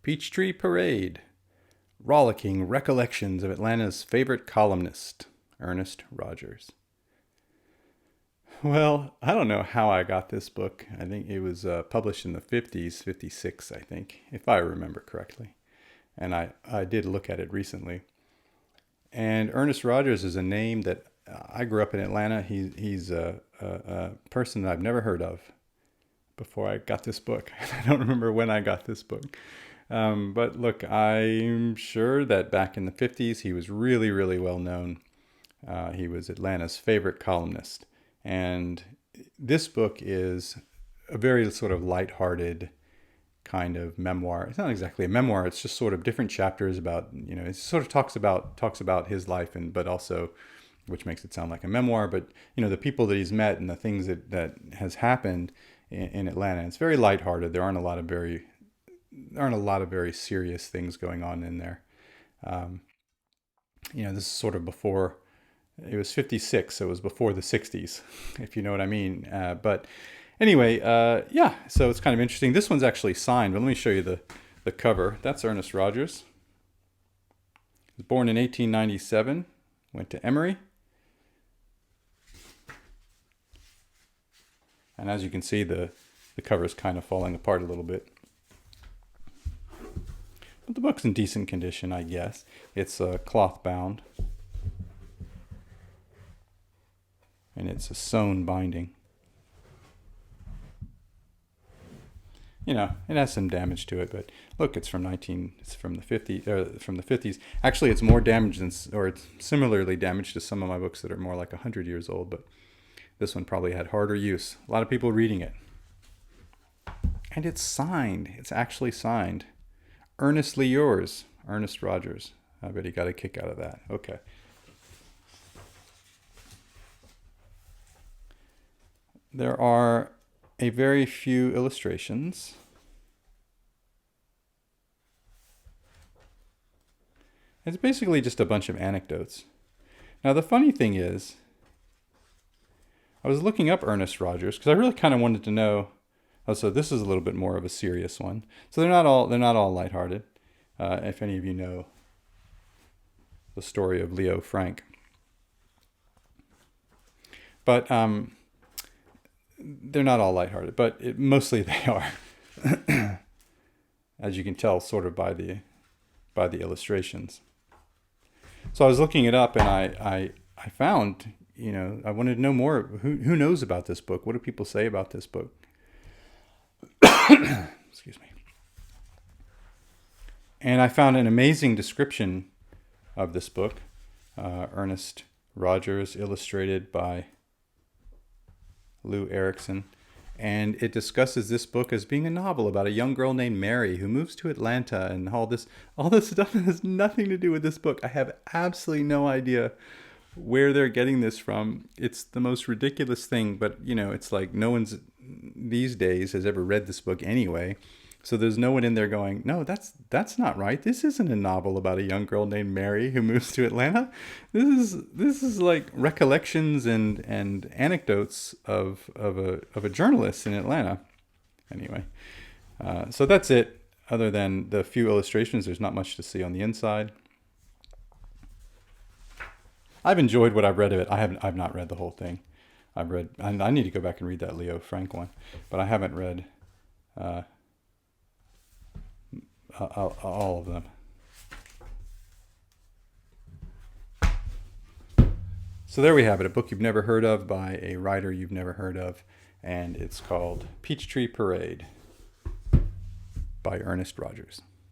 Peachtree Parade. Rollicking Recollections of Atlanta's Favorite Columnist, Ernest Rogers. Well, I don't know how I got this book. I think it was published in the 50s, 56, I think, if I remember correctly. And I did look at it recently. And Ernest Rogers is a name that I grew up in Atlanta. He's a person that I've never heard of before I got this book. I don't remember when I got this book. But look, I'm sure that back in the 50s, he was really, really well known. He was Atlanta's favorite columnist. And this book is a very sort of lighthearted kind of memoir. It's not exactly a memoir. It's just sort of different chapters about, it sort of talks about his life, but also, which makes it sound like a memoir, but, the people that he's met and the things that has happened in Atlanta. It's very lighthearted. There aren't a lot of very serious things going on in there. This is sort of before, it was 56, so it was before the 60s, if you know what I mean. But anyway, so it's kind of interesting. This one's actually signed, but let me show you the cover. That's Ernest Rogers. He was born in 1897, went to Emory. And as you can see, the cover is kind of falling apart a little bit. But the book's in decent condition, I guess. It's cloth bound. And it's a sewn binding. It has some damage to it, but look, it's from the 50s. Actually, it's more damaged it's similarly damaged to some of my books that are more like 100 years old, but this one probably had harder use. A lot of people reading it. And it's signed. It's actually signed. Earnestly yours, Ernest Rogers. I bet he got a kick out of that. Okay. There are a very few illustrations. It's basically just a bunch of anecdotes. Now, the funny thing is, I was looking up Ernest Rogers because I really kind of wanted to know. Oh, so this is a little bit more of a serious one. So they're not all lighthearted. If any of you know the story of Leo Frank, but they're not all lighthearted. But mostly they are, as you can tell, sort of by the illustrations. So I was looking it up, and I found, I wanted to know more. Who knows about this book? What do people say about this book? Excuse me. And I found an amazing description of this book. Ernest Rogers, illustrated by Lou Erickson. And it discusses this book as being a novel about a young girl named Mary who moves to Atlanta, and all this stuff has nothing to do with this book. I have absolutely no idea where they're getting this from. It's the most ridiculous thing, but it's like no one's these days has ever read this book anyway. So there's no one in there going, no, that's not right. This isn't a novel about a young girl named Mary who moves to Atlanta. This is like recollections and anecdotes of a journalist in Atlanta. Anyway, so that's it. Other than the few illustrations, there's not much to see on the inside. I've enjoyed what I've read of it. I've not read the whole thing. I need to go back and read that Leo Frank one, but I haven't read all of them. So there we have it, a book you've never heard of by a writer you've never heard of, and it's called Peachtree Parade by Ernest Rogers.